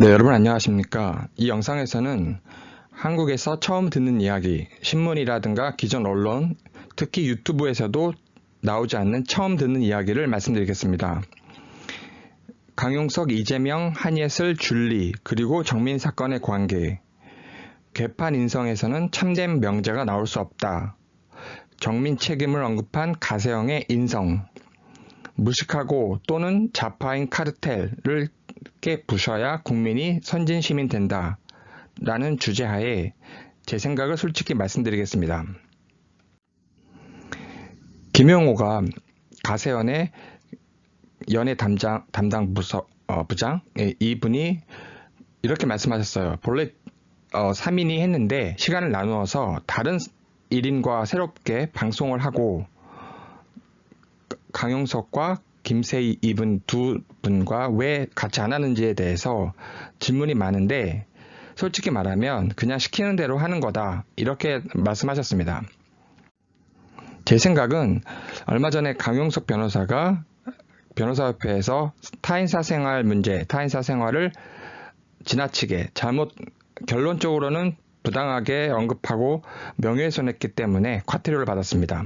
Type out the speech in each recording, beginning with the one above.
네, 여러분 안녕하십니까? 이 영상에서는 한국에서 처음 듣는 이야기, 신문이라든가 기존 언론, 특히 유튜브에서도 나오지 않는 처음 듣는 이야기를 말씀드리겠습니다. 강용석, 이재명, 한예슬, 줄리, 그리고 정민 사건의 관계, 개판 인성에서는 참된 명제가 나올 수 없다. 정민 책임을 언급한 가세형의 인성, 무식하고 또는 좌파인 카르텔을 부셔야 국민이 선진 시민 된다. 라는 주제하에 제 생각을 솔직히 말씀드리겠습니다. 김용호가 가세연의 연예 담당 부장, 이분이 이렇게 말씀하셨어요. 본래 3인이 했는데 시간을 나누어서 다른 1인과 새롭게 방송을 하고 강용석과 김세희 이분 두 분과 왜 같이 안 하는지에 대해서 질문이 많은데 솔직히 말하면 그냥 시키는 대로 하는 거다 이렇게 말씀하셨습니다. 제 생각은 얼마 전에 강용석 변호사가 변호사협회에서 타인사 생활을 지나치게 결론적으로는 부당하게 언급하고 명예훼손했기 때문에 과태료를 받았습니다.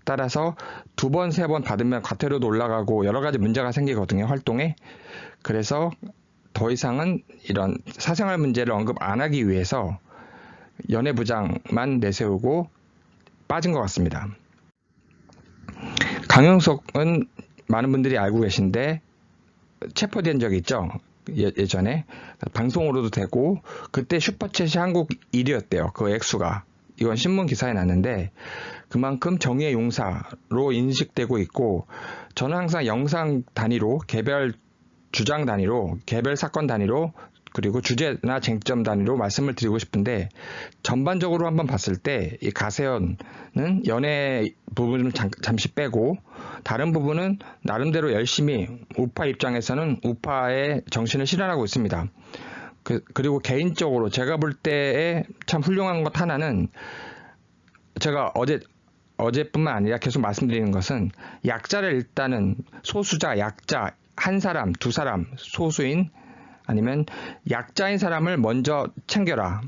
따라서 2번, 3번 받으면 과태료도 올라가고 여러 가지 문제가 생기거든요, 활동에. 그래서 더 이상은 이런 사생활 문제를 언급 안 하기 위해서 연예부장만 내세우고 빠진 것 같습니다. 강용석은 많은 분들이 알고 계신데 체포된 적이 있죠. 예전에 방송으로도 되고 그때 슈퍼챗이 한국 1위였대요. 그 액수가. 이건 신문 기사에 났는데 그만큼 정의의 용사로 인식되고 있고 저는 항상 영상 단위로 개별 주장 단위로 개별 사건 단위로 그리고 주제나 쟁점 단위로 말씀을 드리고 싶은데 전반적으로 한번 봤을 때 이 가세연은 연애 부분을 잠시 빼고 다른 부분은 나름대로 열심히 우파 입장에서는 우파의 정신을 실현하고 있습니다. 그리고 개인적으로 제가 볼 때에 참 훌륭한 것 하나는 제가 어제뿐만 아니라 계속 말씀드리는 것은 약자를 일단은 소수자, 약자, 한 사람, 두 사람, 소수인 아니면 약자인 사람을 먼저 챙겨라.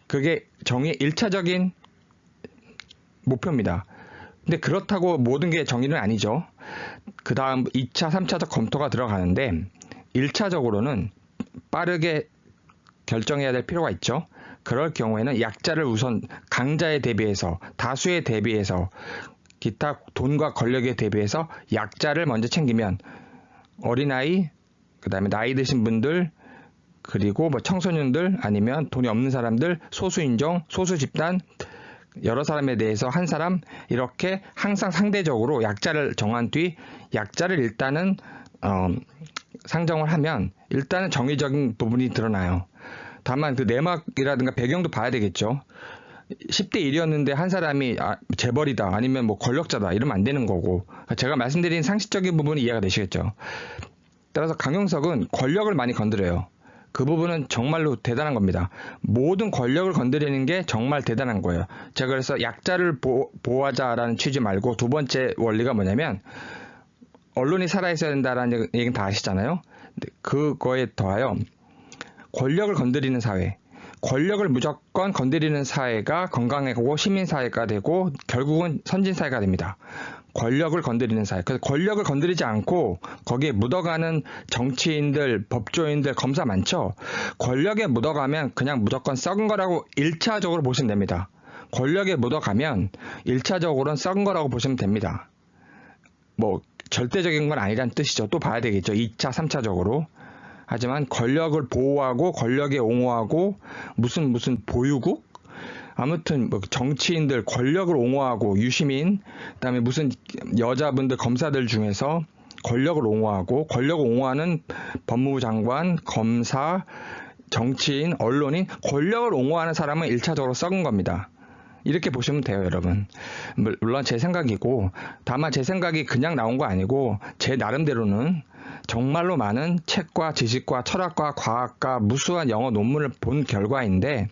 그게 정의의 1차적인 목표입니다. 근데 그렇다고 모든 게 정의는 아니죠. 그 다음 2차, 3차적 검토가 들어가는데 1차적으로는 빠르게 결정해야 될 필요가 있죠. 그럴 경우에는 약자를 우선 강자에 대비해서 다수에 대비해서 기타 돈과 권력에 대비해서 약자를 먼저 챙기면 어린아이, 그 다음에 나이 드신 분들, 그리고 뭐 청소년들 아니면 돈이 없는 사람들, 소수인종, 소수집단 여러 사람에 대해서 한 사람 이렇게 항상 상대적으로 약자를 정한 뒤 약자를 일단은 상정을 하면 일단은 정의적인 부분이 드러나요. 다만 그 내막이라든가 배경도 봐야 되겠죠. 10대 1이었는데 한 사람이 재벌이다 아니면 뭐 권력자다 이러면 안 되는 거고 제가 말씀드린 상식적인 부분이 이해가 되시겠죠. 따라서 강용석은 권력을 많이 건드려요. 그 부분은 정말로 대단한 겁니다. 모든 권력을 건드리는 게 정말 대단한 거예요. 제가 그래서 약자를 보호하자라는 취지 말고 두 번째 원리가 뭐냐면 언론이 살아있어야 된다라는 얘기는 다 아시잖아요. 그거에 더하여 권력을 건드리는 사회, 권력을 무조건 건드리는 사회가 건강하고 시민사회가 되고 결국은 선진사회가 됩니다. 권력을 건드리는 사회. 그래서 권력을 건드리지 않고 거기에 묻어가는 정치인들, 법조인들, 검사 많죠? 권력에 묻어가면 그냥 무조건 썩은 거라고 1차적으로 보시면 됩니다. 권력에 묻어가면 1차적으로는 썩은 거라고 보시면 됩니다. 뭐 절대적인 건 아니란 뜻이죠. 또 봐야 되겠죠. 2차, 3차적으로. 하지만 권력을 보호하고 권력에 옹호하고 무슨 보유국? 아무튼 뭐 정치인들 권력을 옹호하고 유시민 그다음에 무슨 여자분들 검사들 중에서 권력을 옹호하고 권력을 옹호하는 법무부 장관, 검사, 정치인, 언론인 권력을 옹호하는 사람은 1차적으로 썩은 겁니다. 이렇게 보시면 돼요, 여러분. 물론 제 생각이고 다만 제 생각이 그냥 나온 거 아니고 제 나름대로는 정말로 많은 책과 지식과 철학과 과학과 무수한 영어 논문을 본 결과인데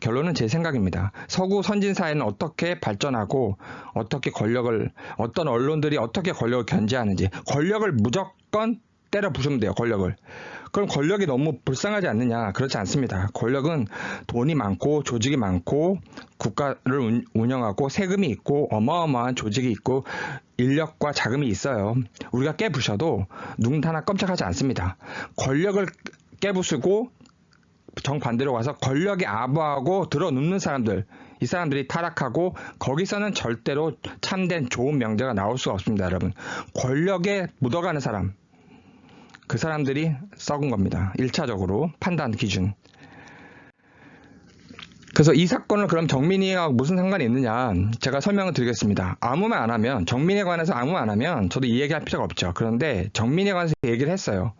결론은 제 생각입니다. 서구 선진사회는 어떻게 발전하고 어떤 언론들이 어떻게 권력을 견제하는지 권력을 무조건 때려 부수면 돼요, 권력을. 그럼 권력이 너무 불쌍하지 않느냐? 그렇지 않습니다. 권력은 돈이 많고 조직이 많고 국가를 운영하고 세금이 있고 어마어마한 조직이 있고 인력과 자금이 있어요. 우리가 깨부셔도 누군 하나 꼼짝하지 않습니다. 권력을 깨부수고 정반대로 가서 권력에 아부하고 들어눕는 사람들, 이 사람들이 타락하고 거기서는 절대로 참된 좋은 명제가 나올 수가 없습니다, 여러분. 권력에 묻어가는 사람, 그 사람들이 썩은 겁니다. 1차적으로 판단 기준. 그래서 이 사건을 그럼 정민이와 무슨 상관이 있느냐, 제가 설명을 드리겠습니다. 아무 말 안 하면, 정민이에 관해서 아무 말 안 하면 저도 이 얘기할 필요가 없죠. 그런데 정민이에 관해서 얘기를 했어요.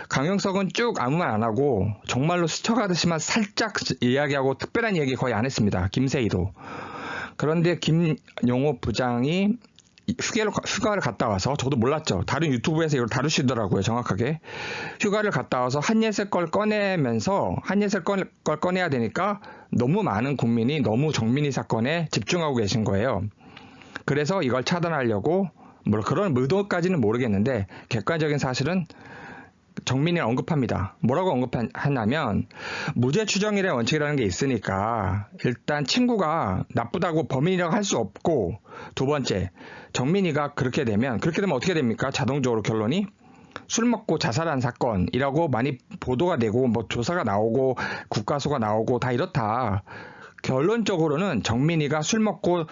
강용석은 쭉 아무 말 안 하고 정말로 스쳐가듯이만 살짝 이야기하고 특별한 얘기 거의 안 했습니다. 김세희도. 그런데 김용호 부장이 휴가를 갔다 와서, 저도 몰랐죠. 다른 유튜브에서 이걸 다루시더라고요, 정확하게. 휴가를 갔다 와서 한예슬 걸 꺼내면서 한예슬 걸 꺼내야 되니까 너무 많은 국민이 너무 정민희 사건에 집중하고 계신 거예요. 그래서 이걸 차단하려고, 뭐 그런 의도까지는 모르겠는데 객관적인 사실은 정민이를 언급합니다. 뭐라고 언급하냐면, 무죄 추정이라는 원칙이라는 게 있으니까 일단 친구가 나쁘다고 범인이라고 할 수 없고, 두 번째, 정민이가 그렇게 되면 어떻게 됩니까? 자동적으로 결론이 술 먹고 자살한 사건이라고 많이 보도가 되고 뭐 조사가 나오고 국가수가 나오고 다 이렇다. 결론적으로는 정민이가 술 먹고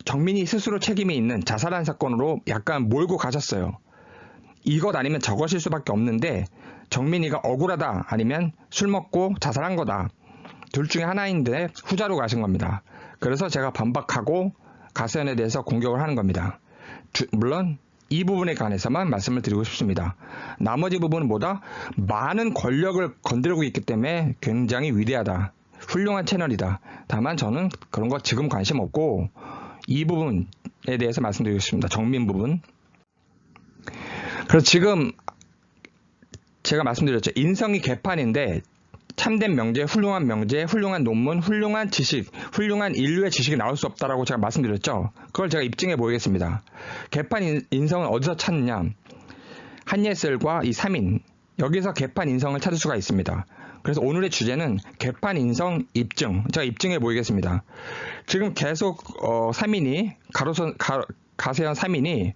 정민이 스스로 책임이 있는 자살한 사건으로 약간 몰고 가셨어요. 이것 아니면 저것일 수밖에 없는데 정민이가 억울하다 아니면 술 먹고 자살한 거다. 둘 중에 하나인데 후자로 가신 겁니다. 그래서 제가 반박하고 가세현에 대해서 공격을 하는 겁니다. 물론 이 부분에 관해서만 말씀을 드리고 싶습니다. 나머지 부분은 뭐다? 많은 권력을 건드리고 있기 때문에 굉장히 위대하다. 훌륭한 채널이다. 다만 저는 그런 거 지금 관심 없고 이 부분에 대해서 말씀드리고 싶습니다. 정민 부분. 그래서 지금 제가 말씀드렸죠. 인성이 개판인데 참된 명제, 훌륭한 논문, 훌륭한 지식, 훌륭한 인류의 지식이 나올 수 없다라고 제가 말씀드렸죠. 그걸 제가 입증해 보이겠습니다. 개판 인성은 어디서 찾느냐? 한예슬과 이 3인, 여기서 개판 인성을 찾을 수가 있습니다. 그래서 오늘의 주제는 개판 인성 입증, 제가 입증해 보이겠습니다. 지금 계속 3인이 가세현 3인이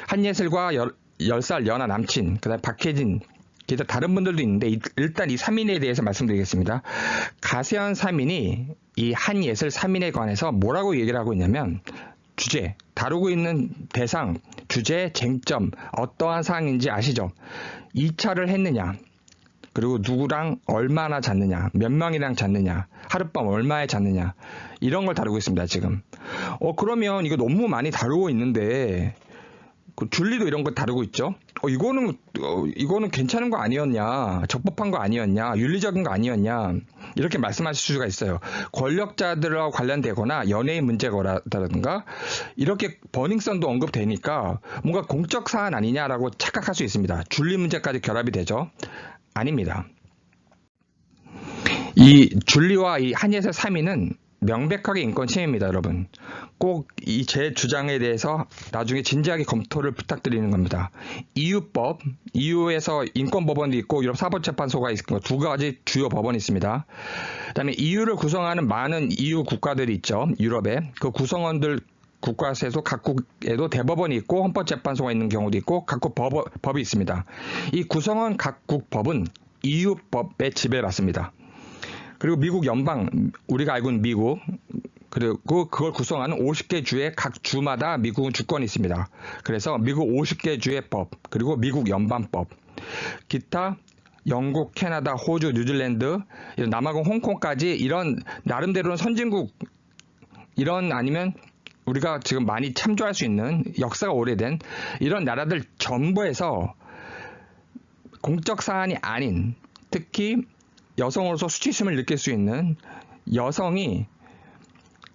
한예슬과 10살 연하 남친, 그 다음에 박혜진, 기타 다른 분들도 있는데 일단 이 3인에 대해서 말씀드리겠습니다. 가세현 3인이 이 한예슬 3인에 관해서 뭐라고 얘기를 하고 있냐면, 주제, 다루고 있는 대상, 주제, 쟁점, 어떠한 사항인지 아시죠? 2차를 했느냐, 그리고 누구랑 얼마나 잤느냐, 몇 명이랑 잤느냐, 하룻밤 얼마에 잤느냐, 이런 걸 다루고 있습니다, 지금. 그러면 이거 너무 많이 다루고 있는데, 줄리도 이런 거 다루고 있죠. 이거는 괜찮은 거 아니었냐, 적법한 거 아니었냐, 윤리적인 거 아니었냐, 이렇게 말씀하실 수가 있어요. 권력자들하고 관련되거나 연예인 문제라든가 이렇게 버닝썬도 언급되니까 뭔가 공적 사안 아니냐라고 착각할 수 있습니다. 줄리 문제까지 결합이 되죠. 아닙니다. 이 줄리와 이 한예슬 3인은 명백하게 인권 침해입니다, 여러분. 꼭 이 제 주장에 대해서 나중에 진지하게 검토를 부탁드리는 겁니다. EU에서 인권법원도 있고 유럽 사법재판소가 있고 두 가지 주요 법원이 있습니다. 그다음에 EU를 구성하는 많은 EU 국가들이 있죠. 유럽에 그 구성원들 국가에서 각국에도 대법원이 있고 헌법재판소가 있는 경우도 있고 각국 법이 있습니다. 이 구성원 각국 법은 EU 법에 지배받습니다. 그리고 미국 연방, 우리가 알고 있는 미국, 그리고 그걸 구성하는 50개 주의 각 주마다 미국은 주권이 있습니다. 그래서 미국 50개 주의 법, 그리고 미국 연방법, 기타 영국, 캐나다, 호주, 뉴질랜드, 남아공, 홍콩까지 이런 나름대로는 선진국, 이런 아니면 우리가 지금 많이 참조할 수 있는 역사가 오래된 이런 나라들 전부에서 공적 사안이 아닌, 특히 여성으로서 수치심을 느낄 수 있는 여성이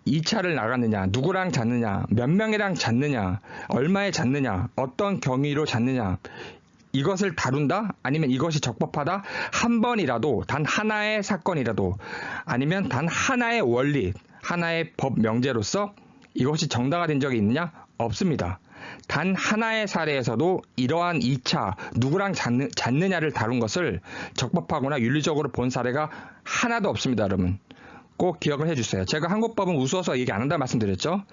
2차를 나갔느냐, 누구랑 잤느냐, 몇 명이랑 잤느냐, 얼마에 잤느냐, 어떤 경위로 잤느냐, 이것을 다룬다? 아니면 이것이 적법하다? 한 번이라도, 단 하나의 사건이라도, 아니면 단 하나의 원리, 하나의 법 명제로서 이것이 정당화된 적이 있느냐? 없습니다. 단 하나의 사례에서도 이러한 2차 누구랑 잤느냐를 다룬 것을 적법하거나 윤리적으로 본 사례가 하나도 없습니다, 여러분. 꼭 기억을 해주세요. 제가 한국 법은 우스워서 얘기 안 한다 말씀드렸죠.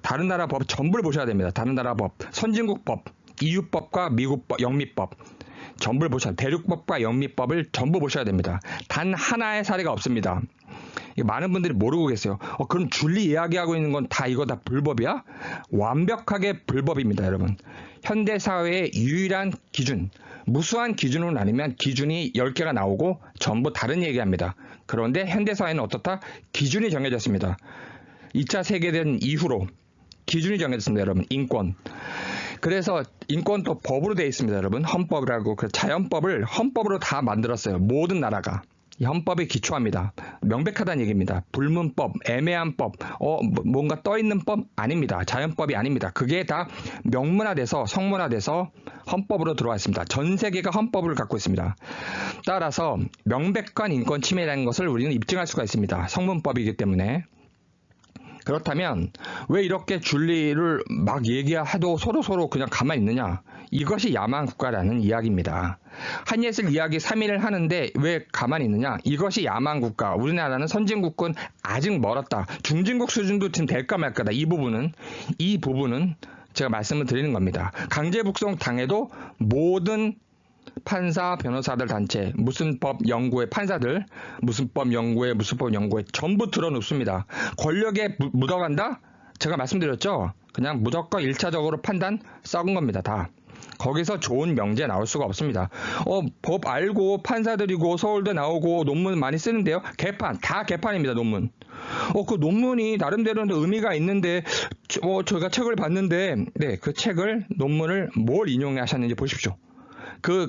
다른 나라 법 전부를 보셔야 됩니다. 다른 나라 법, 선진국 법, EU법과 미국 법, 영미법 전부를 보셔야 돼요. 대륙법과 영미법을 전부 보셔야 됩니다. 단 하나의 사례가 없습니다. 많은 분들이 모르고 계세요. 그럼 줄리 이야기하고 있는 건 이거 다 불법이야? 완벽하게 불법입니다, 여러분. 현대사회의 유일한 기준, 무수한 기준으로 나뉘면 기준이 10개가 나오고 전부 다른 얘기합니다. 그런데 현대사회는 어떻다? 기준이 정해졌습니다. 2차 세계대전 이후로 기준이 정해졌습니다, 여러분. 인권. 그래서 인권도 법으로 되어 있습니다, 여러분. 헌법이라고. 자연법을 헌법으로 다 만들었어요. 모든 나라가. 이 헌법에 기초합니다. 명백하다는 얘기입니다. 불문법, 애매한 법, 뭔가 떠있는 법 아닙니다. 자연법이 아닙니다. 그게 다 명문화돼서 성문화돼서 헌법으로 들어와 있습니다. 전 세계가 헌법을 갖고 있습니다. 따라서 명백한 인권 침해라는 것을 우리는 입증할 수가 있습니다. 성문법이기 때문에. 그렇다면 왜 이렇게 줄리를 막 얘기해도 서로 그냥 가만히 있느냐? 이것이 야만 국가라는 이야기입니다. 한예슬 이야기 3일을 하는데 왜 가만히 있느냐? 이것이 야만 국가. 우리나라는 선진국은 아직 멀었다. 중진국 수준도 지금 될까 말까다. 이 부분은 제가 말씀을 드리는 겁니다. 강제 북송 당해도 모든 판사, 변호사들 단체, 무슨 법 연구회 판사들, 무슨 법 연구회 전부 들어놓습니다. 권력에 묻어간다? 제가 말씀드렸죠? 그냥 무조건 1차적으로 판단 썩은 겁니다. 다. 거기서 좋은 명제 나올 수가 없습니다. 법 알고 판사들이고 서울대 나오고 논문 많이 쓰는데요. 다 개판입니다. 논문. 그 논문이 나름대로는 의미가 있는데 제가 책을 봤는데 그 책을 논문을 뭘 인용하셨는지 보십시오.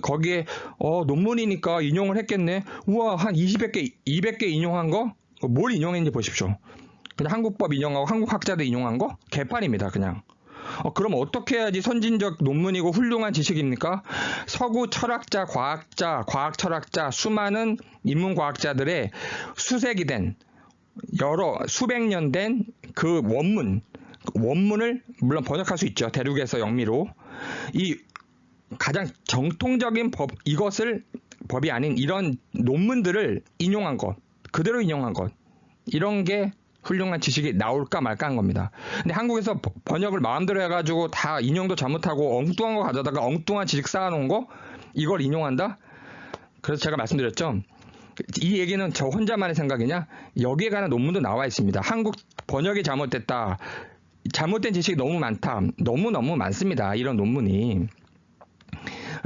거기에 논문이니까 인용을 했겠네. 우와, 한 200개 인용한 거? 뭘 인용했는지 보십시오. 그냥 한국법 인용하고 한국 학자들 인용한 거? 개판입니다, 그냥. 그럼 어떻게 해야지 선진적 논문이고 훌륭한 지식입니까? 서구 철학자, 과학 철학자, 수많은 인문과학자들의 수색이 된 수백 년 된 그 원문을 물론 번역할 수 있죠. 대륙에서 영미로. 이 가장 정통적인 법이 아닌 이런 논문들을 인용한 것, 그대로 인용한 것, 이런 게 훌륭한 지식이 나올까 말까 한 겁니다. 근데 한국에서 번역을 마음대로 해가지고 다 인용도 잘못하고 엉뚱한 거 가져다가 엉뚱한 지식 쌓아놓은 거, 이걸 인용한다? 그래서 제가 말씀드렸죠. 이 얘기는 저 혼자만의 생각이냐? 여기에 관한 논문도 나와 있습니다. 한국 번역이 잘못됐다. 잘못된 지식이 너무 많다. 너무너무 많습니다. 이런 논문이.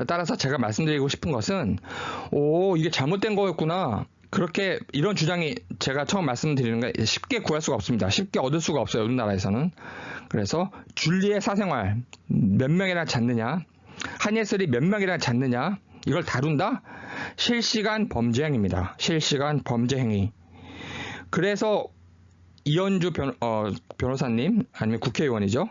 따라서 제가 말씀드리고 싶은 것은 이게 잘못된 거였구나. 그렇게 이런 주장이 제가 처음 말씀드리는 게 쉽게 구할 수가 없습니다. 쉽게 얻을 수가 없어요. 우리나라에서는. 그래서 줄리의 사생활 몇 명이나 잤느냐, 한예슬이 몇 명이나 잤느냐, 이걸 다룬다? 실시간 범죄 행위입니다. 실시간 범죄 행위. 그래서 이현주 변호사님 아니면 국회의원이죠.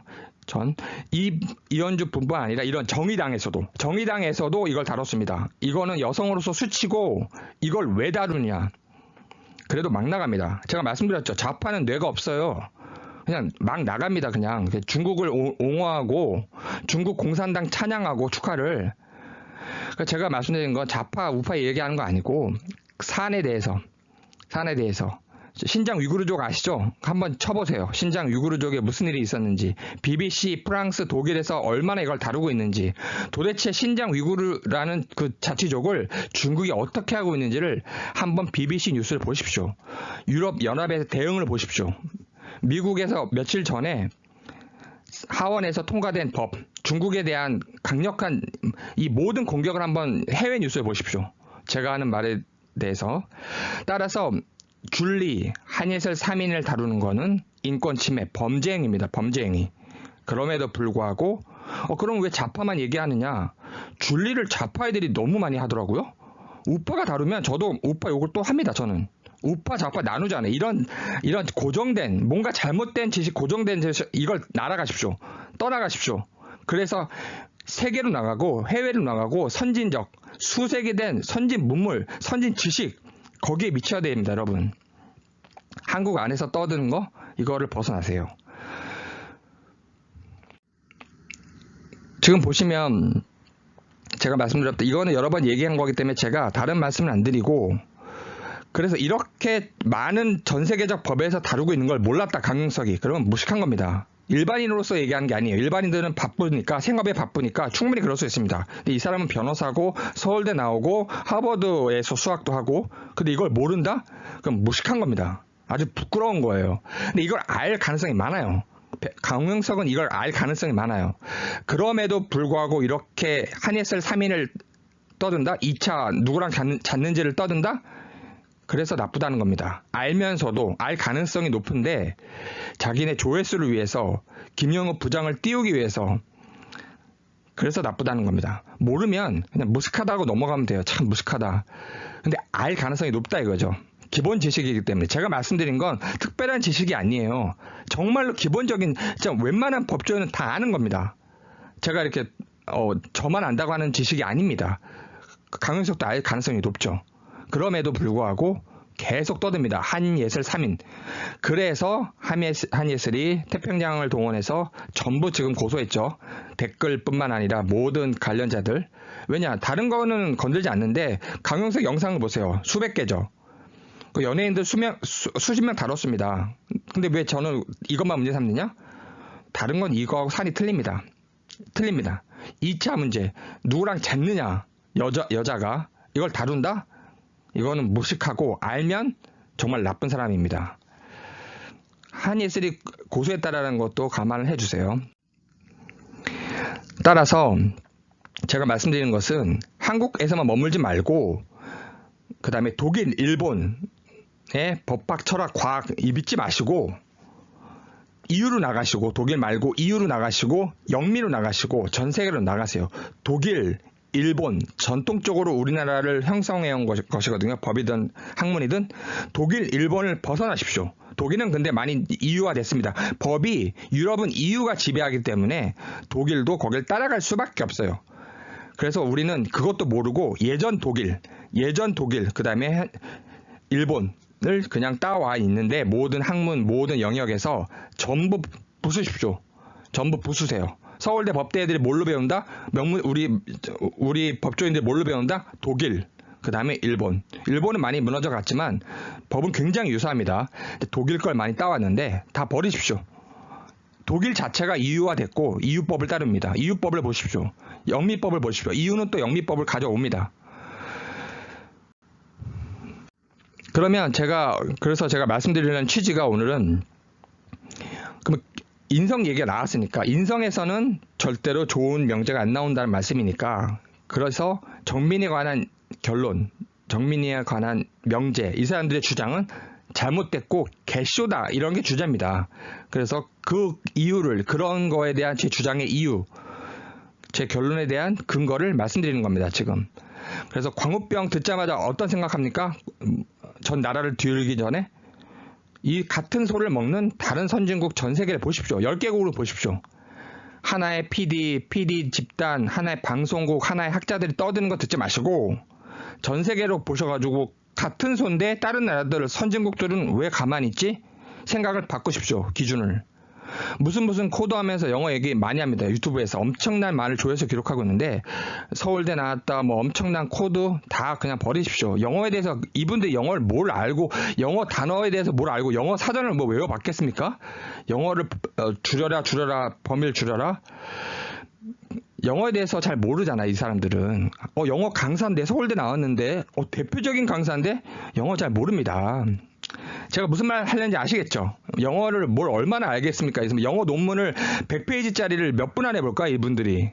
이현주 뿐만 아니라 이런 정의당에서도 이걸 다뤘습니다. 이거는 여성으로서 수치고 이걸 왜 다루냐. 그래도 막 나갑니다. 제가 말씀드렸죠. 좌파는 뇌가 없어요. 그냥 막 나갑니다. 그냥 중국을 옹호하고 중국 공산당 찬양하고 축하를. 제가 말씀드린 건 좌파 우파 얘기하는 거 아니고 사안에 대해서 신장 위구르족 아시죠? 한번 쳐보세요. 신장 위구르족에 무슨 일이 있었는지, BBC, 프랑스, 독일에서 얼마나 이걸 다루고 있는지, 도대체 신장 위구르라는 그 자치족을 중국이 어떻게 하고 있는지를 한번 BBC 뉴스를 보십시오. 유럽 연합의 대응을 보십시오. 미국에서 며칠 전에 하원에서 통과된 법, 중국에 대한 강력한 이 모든 공격을 한번 해외 뉴스에 보십시오. 제가 하는 말에 대해서. 따라서 줄리, 한예슬 3인을 다루는 거는 인권 침해, 범죄 행위입니다. 범죄 행위. 그럼에도 불구하고 그럼 왜 좌파만 얘기하느냐? 줄리를 좌파 애들이 너무 많이 하더라고요. 우파가 다루면 저도 우파 욕을 또 합니다. 저는. 우파 좌파 나누잖아요. 이런 고정된 뭔가 잘못된 지식, 고정된 지식 이걸 날아가십시오. 떠나가십시오. 그래서 세계로 나가고 해외로 나가고 선진적, 수색이 된 선진 문물, 선진 지식 거기에 미쳐야 됩니다, 여러분. 한국 안에서 떠드는 거 이거를 벗어나세요. 지금 보시면 제가 말씀드렸다. 이거는 여러 번 얘기한 거기 때문에 제가 다른 말씀을 안 드리고, 그래서 이렇게 많은 전 세계적 법에서 다루고 있는 걸 몰랐다, 강용석이. 그러면 무식한 겁니다. 일반인으로서 얘기하는 게 아니에요. 일반인들은 바쁘니까, 생업에 바쁘니까 충분히 그럴 수 있습니다. 근데 이 사람은 변호사고 서울대 나오고 하버드에서 수학도 하고, 근데 이걸 모른다? 그럼 무식한 겁니다. 아주 부끄러운 거예요. 근데 이걸 알 가능성이 많아요. 강용석은 이걸 알 가능성이 많아요. 그럼에도 불구하고 이렇게 한예슬 3인을 떠든다? 2차 누구랑 잤는지를 떠든다? 그래서 나쁘다는 겁니다. 알면서도, 알 가능성이 높은데 자기네 조회수를 위해서, 김영우 부장을 띄우기 위해서, 그래서 나쁘다는 겁니다. 모르면 그냥 무식하다고 넘어가면 돼요. 참 무식하다. 근데 알 가능성이 높다 이거죠. 기본 지식이기 때문에. 제가 말씀드린 건 특별한 지식이 아니에요. 정말로 기본적인, 진짜 웬만한 법조인은 다 아는 겁니다. 제가 이렇게 저만 안다고 하는 지식이 아닙니다. 강용석도 알 가능성이 높죠. 그럼에도 불구하고 계속 떠듭니다. 한예슬 3인. 그래서 한예슬이 태평양을 동원해서 전부 지금 고소했죠. 댓글뿐만 아니라 모든 관련자들. 왜냐, 다른 거는 건들지 않는데 강용석 영상을 보세요. 수백 개죠. 그 연예인들 수십 명 다뤘습니다. 근데 왜 저는 이것만 문제 삼느냐? 다른 건 이거하고 산이 틀립니다. 2차 문제, 누구랑 잤느냐, 여자가 이걸 다룬다? 이거는 무식하고, 알면 정말 나쁜 사람입니다. 한예슬이 고소했다라는 것도 감안을 해주세요. 따라서 제가 말씀드리는 것은 한국에서만 머물지 말고, 그 다음에 독일, 일본의 법학, 철학, 과학 이 믿지 마시고 EU로 나가시고, 독일 말고 EU로 나가시고, 영미로 나가시고, 전 세계로 나가세요. 독일, 일본, 전통적으로 우리나라를 형성해온 것이거든요. 법이든 학문이든. 독일, 일본을 벗어나십시오. 독일은 근데 많이 EU화 됐습니다. 법이, 유럽은 EU가 지배하기 때문에 독일도 거길 따라갈 수밖에 없어요. 그래서 우리는 그것도 모르고 예전 독일, 그 다음에 일본을 그냥 따와 있는데, 모든 학문, 모든 영역에서 전부 부수십시오. 전부 부수세요. 서울대 법대 애들이 뭘로 배운다? 우리 법조인들이 뭘로 배운다? 독일, 그 다음에 일본. 일본은 많이 무너져 갔지만 법은 굉장히 유사합니다. 독일 걸 많이 따왔는데 다 버리십시오. 독일 자체가 EU화 됐고 EU법을 따릅니다. EU법을 보십시오. 영미법을 보십시오. EU는 또 영미법을 가져옵니다. 그러면 그래서 제가 말씀드리는 취지가, 오늘은 그럼 인성 얘기가 나왔으니까, 인성에서는 절대로 좋은 명제가 안 나온다는 말씀이니까, 그래서 정민이에 관한 결론, 정민이에 관한 명제, 이 사람들의 주장은 잘못됐고 개쇼다, 이런 게 주제입니다. 그래서 그 이유를, 그런 거에 대한 제 주장의 이유, 제 결론에 대한 근거를 말씀드리는 겁니다, 지금. 그래서 광우병 듣자마자 어떤 생각합니까? 전 나라를 뒤흔들기 전에 이 같은 소를 먹는 다른 선진국 전 세계를 보십시오. 10개국을 보십시오. 하나의 PD 집단, 하나의 방송국, 하나의 학자들이 떠드는 거 듣지 마시고, 전 세계로 보셔가지고 같은 소인데 다른 나라들, 선진국들은 왜 가만히 있지? 생각을 바꾸십시오. 기준을. 무슨 코드 하면서 영어 얘기 많이 합니다. 유튜브에서 엄청난 많은 조회수 기록하고 있는데, 서울대 나왔다, 뭐 엄청난 코드 다 그냥 버리십시오. 영어에 대해서, 이분들 영어를 뭘 알고, 영어 단어에 대해서 뭘 알고 영어 사전을 뭐 외워봤겠습니까? 영어를 줄여라, 범위를 줄여라. 영어에 대해서 잘 모르잖아, 이 사람들은. 영어 강사인데, 서울대 나왔는데, 대표적인 강사인데 영어 잘 모릅니다. 제가 무슨 말 하려는지 아시겠죠? 영어를 뭘 얼마나 알겠습니까? 영어 논문을 100페이지짜리를 몇 분 안에 볼까, 이분들이.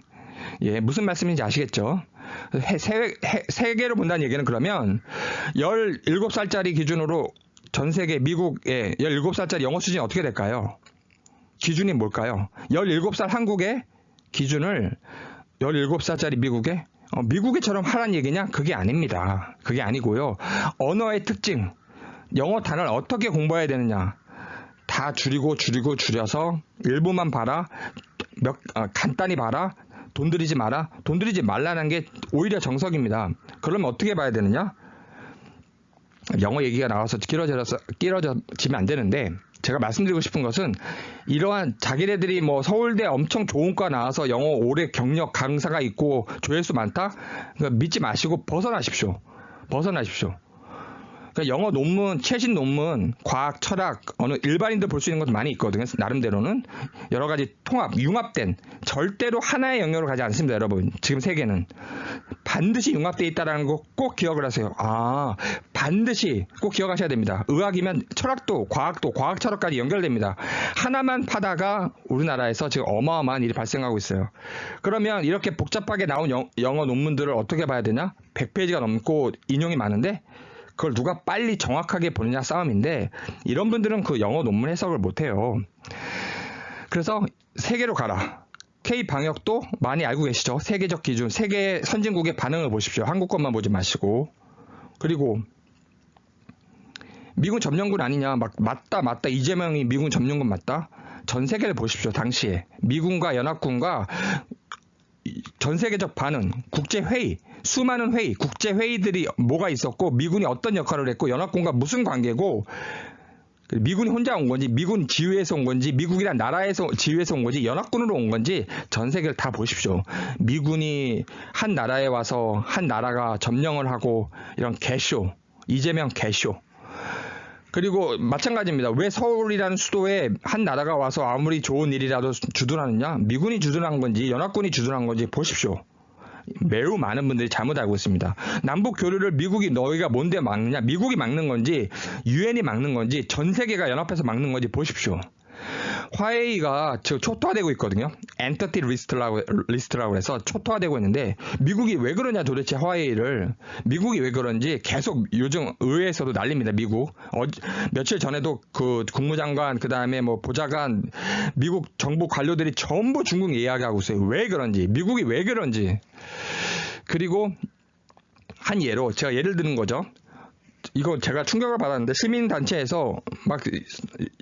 예, 무슨 말씀인지 아시겠죠? 세계로 본다는 얘기는, 그러면 17살짜리 기준으로 전 세계, 미국의 17살짜리 영어 수준이 어떻게 될까요? 기준이 뭘까요? 17살 한국의 기준을 17살짜리 미국에처럼 하란 얘기냐? 그게 아닙니다. 그게 아니고요. 언어의 특징, 영어 단어를 어떻게 공부해야 되느냐, 다 줄여서 일부만 봐라, 간단히 봐라, 돈 들이지 마라. 돈 들이지 말라는 게 오히려 정석입니다. 그러면 어떻게 봐야 되느냐? 영어 얘기가 나와서 길어지면 안 되는데, 제가 말씀드리고 싶은 것은 이러한 자기네들이 뭐 서울대 엄청 좋은 과 나와서 영어 오래 경력 강사가 있고 조회수 많다? 그러니까 믿지 마시고 벗어나십시오. 그러니까 영어 논문, 최신 논문, 과학, 철학, 어느 일반인들 볼 수 있는 것도 많이 있거든요. 나름대로는 여러 가지 통합, 융합된 절대로 하나의 영역으로 가지 않습니다, 여러분. 지금 세계는 반드시 융합되어 있다는 거 꼭 기억을 하세요. 반드시 꼭 기억하셔야 됩니다. 의학이면 철학도, 과학도, 과학 철학까지 연결됩니다. 하나만 파다가 우리나라에서 지금 어마어마한 일이 발생하고 있어요. 그러면 이렇게 복잡하게 나온 영어 논문들을 어떻게 봐야 되냐? 100페이지가 넘고 인용이 많은데 그걸 누가 빨리 정확하게 보느냐 싸움인데 이런 분들은 그 영어 논문 해석을 못해요. 그래서 세계로 가라. K-방역도 많이 알고 계시죠? 세계적 기준, 세계 선진국의 반응을 보십시오. 한국 것만 보지 마시고. 그리고 미군 점령군 아니냐? 맞다. 이재명이 미군 점령군 맞다? 전 세계를 보십시오. 당시에 미군과 연합군과 전 세계적 반응, 국제회의, 수많은 회의, 국제회의들이 뭐가 있었고 미군이 어떤 역할을 했고 연합군과 무슨 관계고 미군이 혼자 온 건지 미군 지휘에서 온 건지 미국이란 나라에서 지휘에서 온 건지 연합군으로 온 건지 전 세계를 다 보십시오. 미군이 한 나라에 와서 한 나라가 점령을 하고 이런 개쇼, 이재명 개쇼. 그리고 마찬가지입니다. 왜 서울이라는 수도에 한 나라가 와서 아무리 좋은 일이라도 주둔하느냐? 미군이 주둔한 건지 연합군이 주둔한 건지 보십시오. 매우 많은 분들이 잘못 알고 있습니다. 남북 교류를 미국이 너희가 뭔데 막느냐? 미국이 막는 건지 유엔이 막는 건지 전 세계가 연합해서 막는 건지 보십시오. 화웨이가 지금 초토화되고 있거든요. 엔터티 리스트라고 해서 초토화되고 있는데 미국이 왜 그러냐 도대체 화웨이를. 미국이 왜 그런지 계속 요즘 의회에서도 난립니다. 미국. 며칠 전에도 그 국무장관 그다음에 뭐 보좌관 미국 정부 관료들이 전부 중국 이야기하고 있어요. 왜 그런지. 미국이 왜 그런지. 그리고 한 예로 제가 예를 드는 거죠. 이거 제가 충격을 받았는데 시민단체에서 막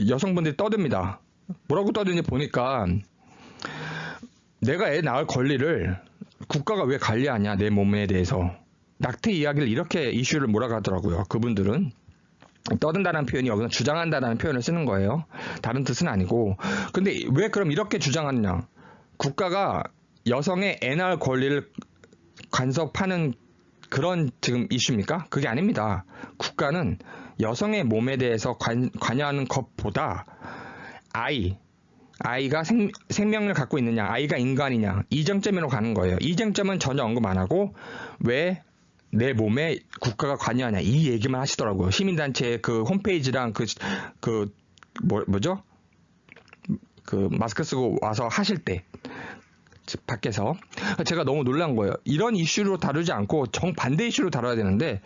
여성분들이 떠듭니다. 뭐라고 떠드는지 보니까 내가 애 낳을 권리를 국가가 왜 관리하냐 내 몸에 대해서 낙태 이야기를 이렇게 이슈를 몰아가더라고요. 그분들은 떠든다는 표현이 여기서 주장한다는 표현을 쓰는 거예요. 다른 뜻은 아니고. 근데 왜 그럼 이렇게 주장하느냐. 국가가 여성의 애 낳을 권리를 간섭하는 그런 지금 이슈입니까? 그게 아닙니다. 국가는 여성의 몸에 대해서 관여하는 것보다 아이가 생명을 갖고 있느냐, 아이가 인간이냐, 이 쟁점으로 가는 거예요. 이 쟁점은 전혀 언급 안 하고 왜 내 몸에 국가가 관여하냐 이 얘기만 하시더라고요. 시민단체 그 홈페이지랑 뭐죠? 그 마스크 쓰고 와서 하실 때 밖에서 제가 너무 놀란 거예요. 이런 이슈로 다루지 않고 정반대 이슈로 다뤄야 되는데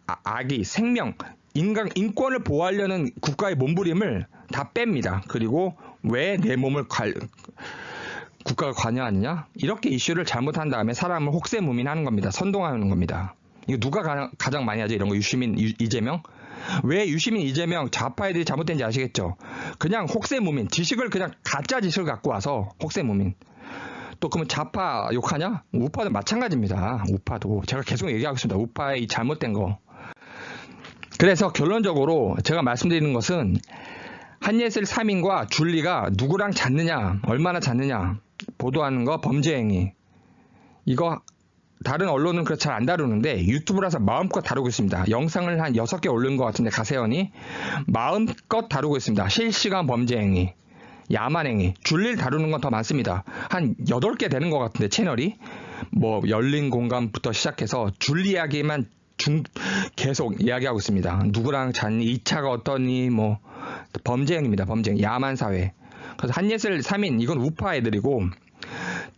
아기, 생명, 인권을 보호하려는 국가의 몸부림을 다 뺍니다. 그리고 왜 내 몸을 국가가 관여하느냐? 이렇게 이슈를 잘못한 다음에 사람을 혹세무민하는 겁니다. 선동하는 겁니다. 이거 누가 가장 많이 하죠? 이런 거 유시민, 이재명? 왜 유시민, 이재명 좌파 애들이 잘못된지 아시겠죠? 그냥 혹세무민, 지식을 그냥 가짜 지식을 갖고 와서 혹세무민. 또 그러면 좌파 욕하냐? 우파도 마찬가지입니다. 우파도. 제가 계속 얘기하고 있습니다. 우파의 이 잘못된 거. 그래서 결론적으로 제가 말씀드리는 것은 한예슬 3인과 줄리가 누구랑 잤느냐, 얼마나 잤느냐 보도하는 거 범죄 행위. 이거 다른 언론은 그렇게 잘 안 다루는데 유튜브라서 마음껏 다루고 있습니다. 영상을 한 6개 올린 것 같은데 가세연이 마음껏 다루고 있습니다. 실시간 범죄 행위. 야만행위, 줄리를 다루는 건 더 많습니다. 한 8개 되는 것 같은데 채널이 뭐 열린 공간부터 시작해서 줄리 이야기만 계속 이야기하고 있습니다. 누구랑 잤니, 2차가 어떠니, 뭐 범죄행위입니다. 범죄행위, 야만사회. 그래서 한예슬 3인 이건 우파 애들이고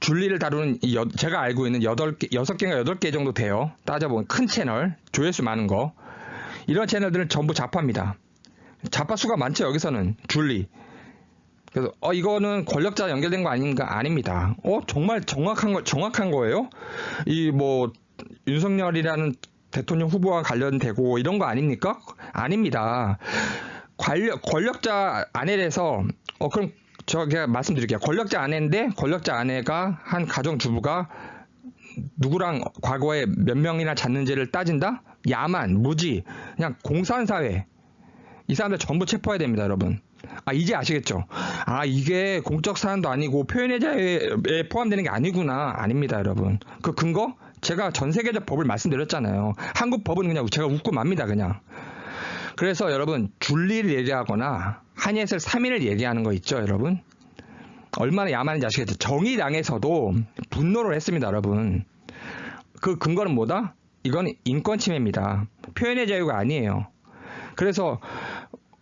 줄리를 다루는 제가 알고 있는 6개인가 8개 정도 돼요. 따져보면 큰 채널, 조회수 많은 거. 이런 채널들은 전부 좌파입니다. 좌파 수가 많죠. 여기서는 줄리. 그래서 이거는 권력자 연결된 거 아닌가? 아닙니다. 정말 정확한 거예요? 이 뭐 윤석열이라는 대통령 후보와 관련되고 이런 거 아닙니까? 아닙니다. 권력자 아내에 대해서 그럼 제가 말씀드릴게요. 권력자 아내인데 권력자 아내가 한 가정주부가 누구랑 과거에 몇 명이나 잤는지를 따진다? 야만, 무지, 그냥 공산사회. 이 사람들 전부 체포해야 됩니다, 여러분. 이제 아시겠죠? 이게 공적 사안도 아니고 표현의 자유에 포함되는 게 아니구나. 아닙니다, 여러분. 그 근거? 제가 전 세계적 법을 말씀드렸잖아요. 한국 법은 그냥 제가 웃고 맙니다, 그냥. 그래서 여러분, 줄리를 얘기하거나 한예슬 3인을 얘기하는 거 있죠, 여러분? 얼마나 야만인지 아시겠죠? 정의당에서도 분노를 했습니다, 여러분. 그 근거는 뭐다? 이건 인권 침해입니다. 표현의 자유가 아니에요. 그래서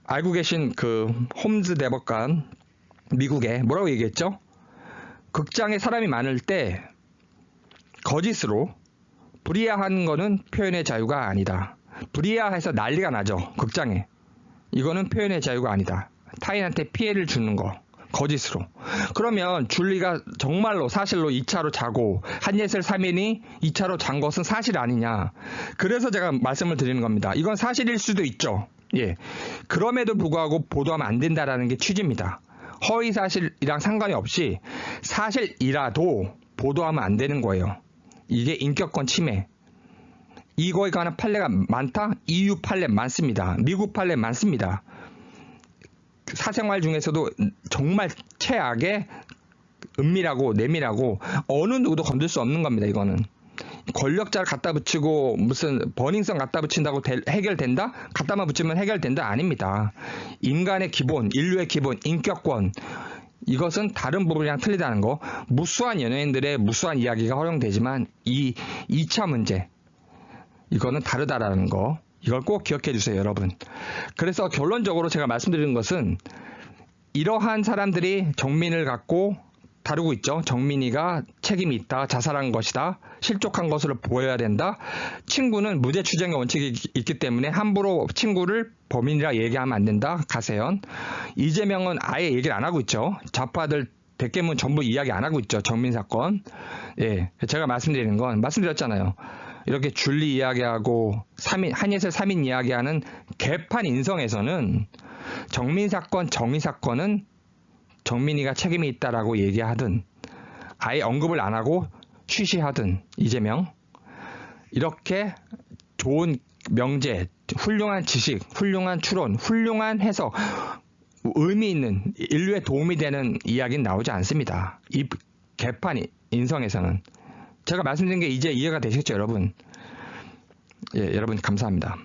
알고 계신 그 홈즈 대법관 미국에 뭐라고 얘기했죠? 극장에 사람이 많을 때 거짓으로 불이야하는 거는 표현의 자유가 아니다. 불이야해서 난리가 나죠. 극장에. 이거는 표현의 자유가 아니다. 타인한테 피해를 주는 거. 거짓으로. 그러면 줄리가 정말로 사실로 2차로 자고 한예슬 3인이 2차로 잔 것은 사실 아니냐. 그래서 제가 말씀을 드리는 겁니다. 이건 사실일 수도 있죠. 예. 그럼에도 불구하고 보도하면 안 된다라는 게 취지입니다. 허위 사실이랑 상관이 없이 사실이라도 보도하면 안 되는 거예요. 이게 인격권 침해. 이거에 관한 판례가 많다? EU 판례 많습니다. 미국 판례 많습니다. 사생활 중에서도 정말 최악의 은밀하고 내밀하고 어느 누구도 건들 수 없는 겁니다. 이거는 권력자를 갖다 붙이고 무슨 버닝썬 갖다 붙인다고 해결된다? 갖다만 붙이면 해결된다? 아닙니다. 인간의 기본, 인류의 기본, 인격권, 이것은 다른 부분이랑 틀리다는 거. 무수한 연예인들의 무수한 이야기가 허용되지만 이 2차 문제, 이거는 다르다라는 거. 이걸 꼭 기억해 주세요, 여러분. 그래서 결론적으로 제가 말씀드리는 것은 이러한 사람들이 정민을 갖고 다루고 있죠. 정민이가 책임이 있다, 자살한 것이다, 실족한 것으로 보여야 된다. 친구는 무죄 추정의 원칙이 있기 때문에 함부로 친구를 범인이라 얘기하면 안 된다. 가세연. 이재명은 아예 얘기를 안 하고 있죠. 좌파들 백개문 전부 이야기 안 하고 있죠. 정민 사건. 예, 제가 말씀드리는 건 말씀드렸잖아요. 이렇게 줄리 이야기하고 한예슬 3인 이야기하는 개판 인성에서는 정민 사건, 정의 사건은 정민이가 책임이 있다라고 얘기하든 아예 언급을 안 하고 쉬쉬하든 이재명, 이렇게 좋은 명제, 훌륭한 지식, 훌륭한 추론, 훌륭한 해석, 의미 있는 인류에 도움이 되는 이야기는 나오지 않습니다. 이 개판 인성에서는. 제가 말씀드린 게 이제 이해가 되시겠죠, 여러분? 예, 여러분 감사합니다.